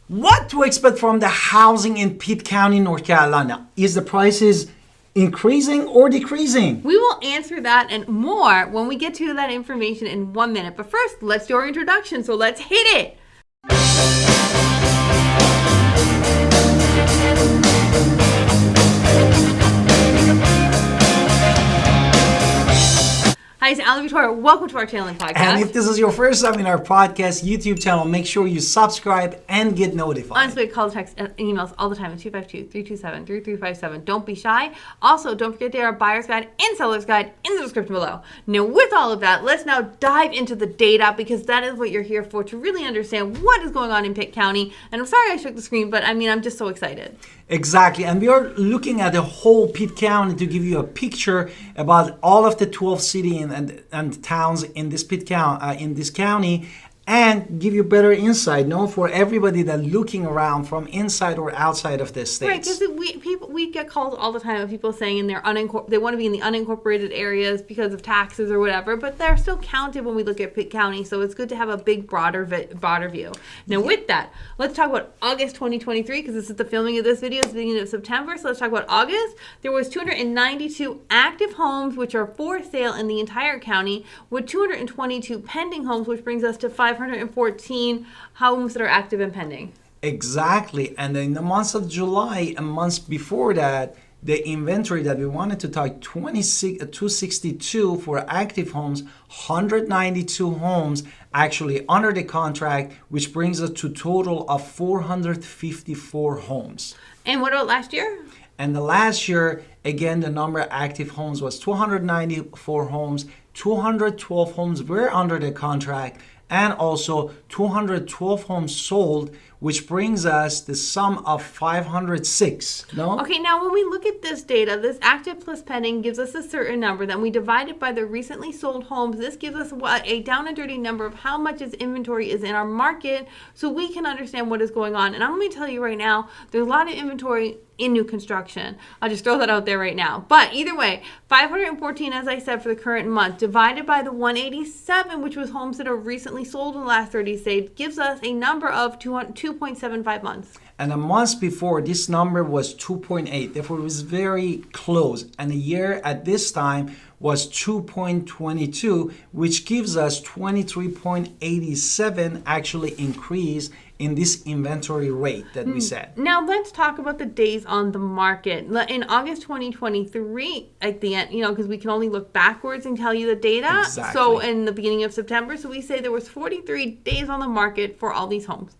What to expect from the housing in Pitt County, North Carolina? Is the prices increasing or decreasing? We will answer that and more when we get to that information in 1 minute. But first, let's do our introduction. So let's hit it. Hi, it's Ali Victoria. Welcome to our channel and podcast. And if this is your first time in our podcast YouTube channel, make sure you subscribe and get notified. Honestly, call, text, and emails all the time at 252-327-3357. Don't be shy. Also, don't forget to get our buyer's guide and seller's guide in the description below. Now, with all of that, let's now dive into the data because that is what you're here for, to really understand what is going on in Pitt County. And I'm sorry I shook the screen, but I'm just so excited. Exactly, and we are looking at the whole Pitt County to give you a picture about all of the 12 cities and towns in this county, and give you better insight, for everybody that looking around from inside or outside of the states. Right, because we get calls all the time of people saying they want to be in the unincorporated areas because of taxes or whatever, but they're still counted when we look at Pitt County, so it's good to have a big, broader view. Now, with that, let's talk about August 2023, because this is the filming of this video, it's the beginning of September, so let's talk about August. There was 292 active homes, which are for sale in the entire county, with 222 pending homes, which brings us to 514 homes that are active and pending. Exactly. And in the month of July and months before that, the inventory that we wanted to talk 262 for active homes, 192 homes actually under the contract, which brings us to total of 454 homes. And what about last year? And the last year, again, the number of active homes was 294 homes, 212 homes were under the contract, and also 212 homes sold, which brings us the sum of 506. No? Okay, now when we look at this data, this active plus pending gives us a certain number. Then we divide it by the recently sold homes. This gives us a down and dirty number of how much inventory is in our market, so we can understand what is going on. And I'm going to tell you right now, there's a lot of inventory in new construction. I'll just throw that out there right now. But either way, 514, as I said, for the current month, divided by the 187, which was homes that are recently sold in the last 30 days, gives us a number of 2.75 months. And a month before, this number was 2.8. Therefore, it was very close. And a year at this time was 2.22, which gives us 23.87 actually increase in this inventory rate that we said. Now let's talk about the days on the market. In August 2023, at the end, because we can only look backwards and tell you the data. Exactly. So in the beginning of September, so we say there was 43 days on the market for all these homes.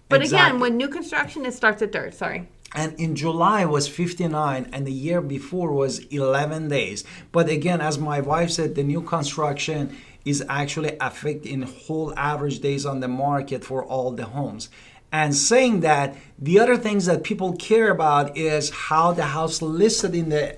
But again, when new construction, it starts at dirt. Sorry. And in July was 59, and the year before was 11 days. But again, as my wife said, the new construction is actually affecting whole average days on the market for all the homes. And saying that, the other things that people care about is how the house listed in the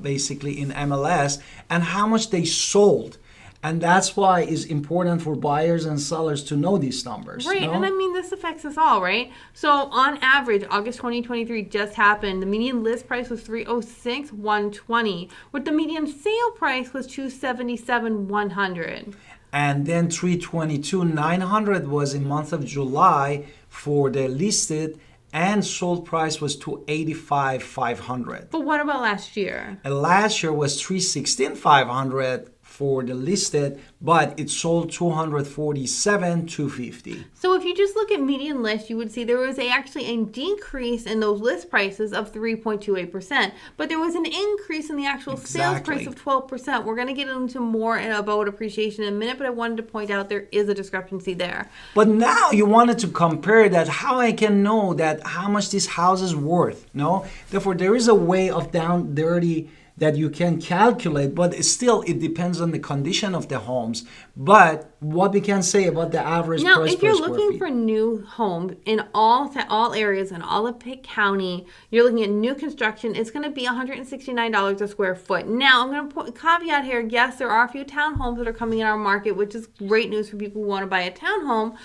basically in MLS and how much they sold. And that's why it's important for buyers and sellers to know these numbers. Right, and this affects us all, right? So on average, August 2023 just happened. The median list price was $306,120, with the median sale price was $277,100. And then $322,900 was in month of July for the listed, and sold price was $285,500. But what about last year? And last year was $316,500 for the listed, but it sold $247,250. So if you just look at median list, you would see there was actually a decrease in those list prices of 3.28%, but there was an increase in the actual sales price of 12%. We're going to get into more about appreciation in a minute, but I wanted to point out there is a discrepancy there. But now you wanted to compare that, how I can know that how much this house is worth, no? Therefore, there is a way of down dirty that you can calculate, but still it depends on the condition of the homes. But what we can say about the average now, price if you're per square looking feet. for new homes in all areas in all of Pitt County, you're looking at new construction, it's going to be $169 a square foot. Now, I'm going to put a caveat here. Yes, there are a few townhomes that are coming in our market, which is great news for people who want to buy a townhome,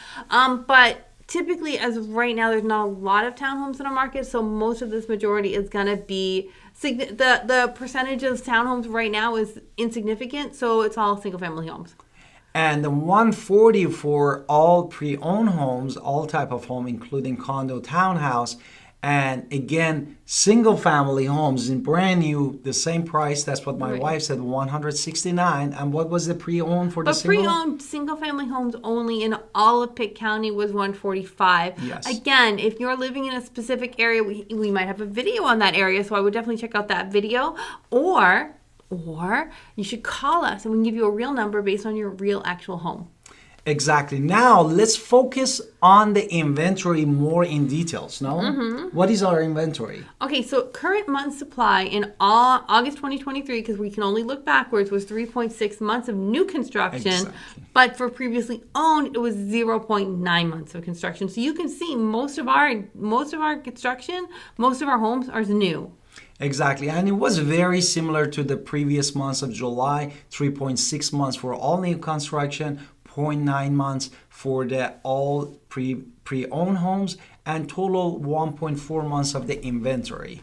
but typically, as of right now, there's not a lot of townhomes in our market, so most of this majority is going to be the percentage of townhomes right now is insignificant, so it's all single family homes. And the 140 for all pre-owned homes, all type of home, including condo, townhouse, and again, single family homes in brand new, the same price. That's what my Right. wife said, 169. And what was the pre-owned for the But single? pre-owned single-family homes only in all of Pitt County was 145. Yes. Again, if you're living in a specific area, we might have a video on that area, so I would definitely check out that video. Or you should call us and we can give you a real number based on your real actual home. Exactly. Now let's focus on the inventory more in details. No, What is our inventory? Okay, so current month supply in all August 2023, because we can only look backwards, was 3.6 months of new construction. Exactly. But for previously owned, it was 0.9 months of construction. So you can see most of our construction, most of our homes are new. Exactly, and it was very similar to the previous months of July. 3.6 months for all new construction, 0.9 months for the all pre-owned homes, and total 1.4 months of the inventory.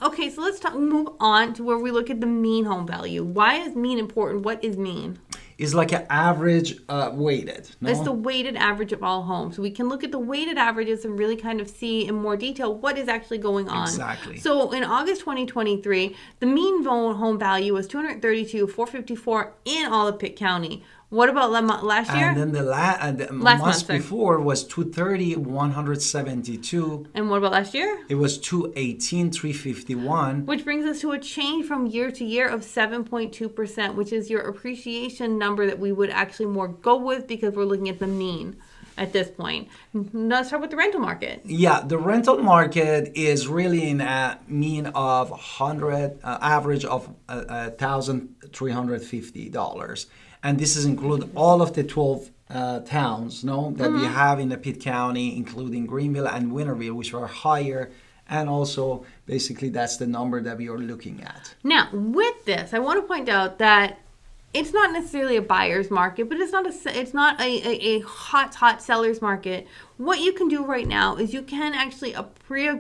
Okay, so let's move on to where we look at the mean home value. Why is mean important? What is mean? It's like an average weighted. No? It's the weighted average of all homes. So we can look at the weighted averages and really kind of see in more detail what is actually going on. Exactly. So in August 2023, the mean home value was $232,454 in all of Pitt County. What about last year? And then the months before was 230, 172. And what about last year? It was 218, 351. Which brings us to a change from year to year of 7.2%, which is your appreciation number that we would actually more go with because we're looking at the mean at this point. Let's start with the rental market. Yeah, the rental market is really in a mean of 100, average of $1,350. And this is include all of the 12 towns, that we have in the Pitt County, including Greenville and Winterville, which are higher. And also, basically, that's the number that we are looking at. Now, with this, I want to point out that it's not necessarily a buyer's market, but it's not a hot seller's market. What you can do right now is you can actually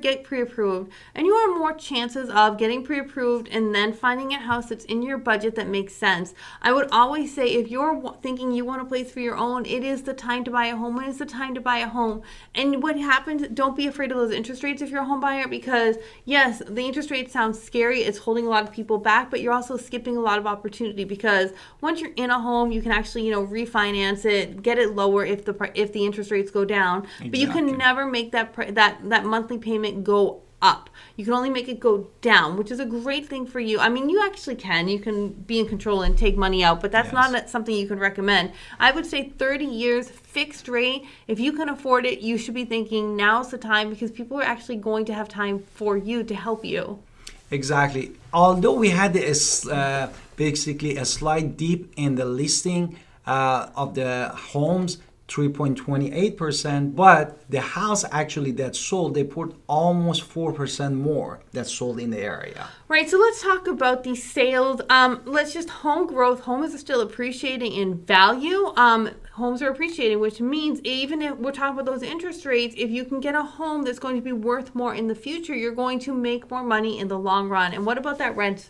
get pre-approved, and you have more chances of getting pre-approved and then finding a house that's in your budget that makes sense. I would always say if you're thinking you want a place for your own, it is the time to buy a home. It is the time to buy a home. And what happens, don't be afraid of those interest rates if you're a home buyer, because yes, the interest rate sounds scary. It's holding a lot of people back, but you're also skipping a lot of opportunity, because once you're in a home, you can actually, refinance it, get it lower if the interest rates go down. Exactly. But you can never make that monthly payment go up. You can only make it go down, which is a great thing for you. I mean, you actually can. You can be in control and take money out, but that's not something you can recommend. I would say 30 years fixed rate. If you can afford it, you should be thinking now's the time, because people are actually going to have time for you to help you. Exactly. Although we had basically a slight dip in the listing of the homes, 3.28%, but the house actually that sold, they put almost 4% more that sold in the area. Right, so let's talk about the sales. Home growth. Homes are still appreciating in value. Homes are appreciating, which means even if we're talking about those interest rates, if you can get a home that's going to be worth more in the future, you're going to make more money in the long run. And what about that rent?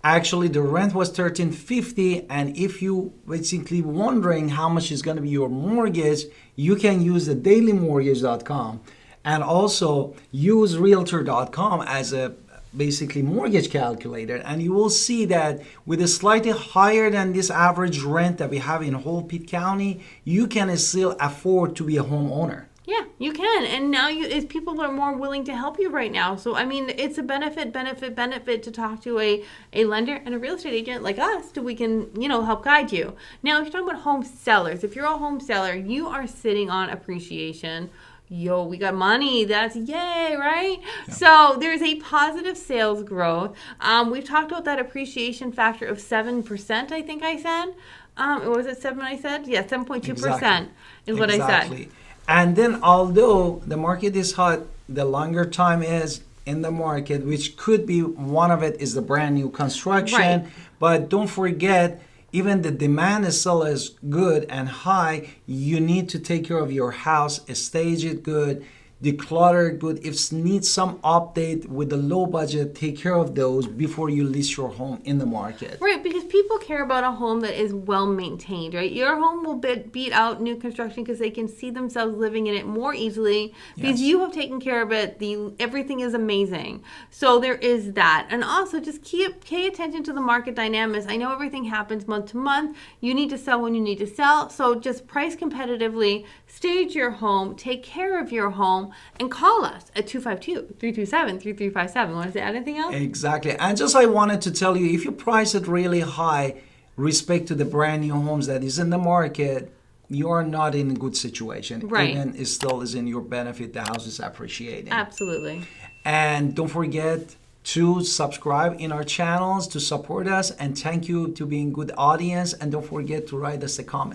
Actually, the rent was $1,350, and if you basically wondering how much is going to be your mortgage, you can use the dailymortgage.com and also use realtor.com as a basically mortgage calculator, and you will see that with a slightly higher than this average rent that we have in whole Pitt County, you can still afford to be a homeowner. Yeah, you can. And now people are more willing to help you right now. So, I mean, it's a benefit to talk to a lender and a real estate agent like us, so we can, help guide you. Now, if you're talking about home sellers, if you're a home seller, you are sitting on appreciation. Yo, we got money. That's yay, right? Yeah. So there's a positive sales growth. We've talked about that appreciation factor of 7%, I think I said. Was it 7 I said? Yeah, 7.2% is what I said. And then although the market is hot, the longer time is in the market, which could be one of it is the brand new construction. Right. But don't forget, even the demand is still as good and high, you need to take care of your house, stage it good, declutter good. If needs some update with the low budget, take care of those before you list your home in the market. Right, because people care about a home that is well maintained, right? Your home will beat out new construction because they can see themselves living in it more easily because you have taken care of it. Everything is amazing. So there is that. And also just pay attention to the market dynamics. I know everything happens month to month. You need to sell when you need to sell. So just price competitively, stage your home, take care of your home, and call us at 252-327-3357. Want to add anything else? Exactly. And just I wanted to tell you, if you price it really high, respect to the brand new homes that is in the market, you are not in a good situation. Right. Even it still is in your benefit, the house is appreciating. Absolutely. And don't forget to subscribe in our channels to support us. And thank you to being good audience. And don't forget to write us a comment.